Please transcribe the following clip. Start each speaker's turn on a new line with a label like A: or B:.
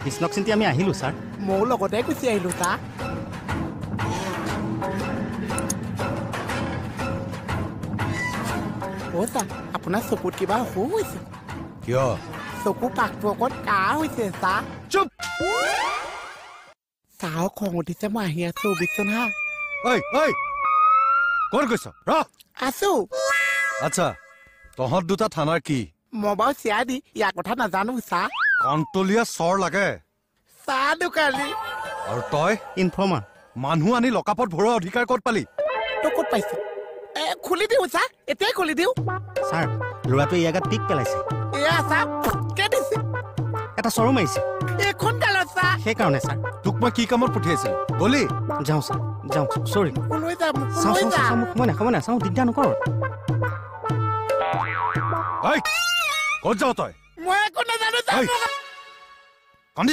A: কৃষ্ণক চিন্তি আমি আহিলোঁ ছাৰ
B: ময়ো লগতে গুচি আহিলোঁ ছাৰ অ' ছাৰ আপোনাৰ চকুত কিবা অসুখ হৈছে
C: কিয়
B: চকু কাষটো অকণ কাহ হৈছে ছাৰ
C: চুপ
B: ছাৰ খং উঠিছে মই আহি আছোঁ বিচোন হা
C: ঐ ক'ত গৈছ ৰ
B: আছোঁ
C: আচ্ছা তহঁত দুটা থানাৰ কি
B: মই বাৰু চিয়াই দি ইয়াৰ কথা নাজানো ছাৰ
C: কণ্টলীয়া চৰ লাগে
B: চাহ দোকানী
C: আৰু তই
A: ইনফৰ্মাৰ
C: মানুহ আনি লকাপত ভৰোৱা অধিকাৰ ক'ত পালি
B: তই ক'ত পাইছ খুলি দিওঁ ছাৰ এতিয়াই খুলি দিওঁ
A: ছাৰ ল'ৰাটোৱে ইয়াৰ গাত পিক পেলাইছে
B: এয়া ছাৰ ফটকে দিছে
A: এটা চৰো মাৰিছে
B: এইখন গালত ছাৰ
A: সেইকাৰণে ছাৰ
C: তোক মই কি কামত পঠিয়াইছিলো গলি
A: যাওঁ ছাৰ যাওঁ চৰি
B: লৈ যাম
A: চাওঁ
B: লৈ
A: চাওঁ
B: যাম
A: চাওঁ মোক সময় নাই চাওঁ দিগদাৰ নকৰ
C: ক'ত যাৱ তই
B: মই একো নাজানো ছাৰ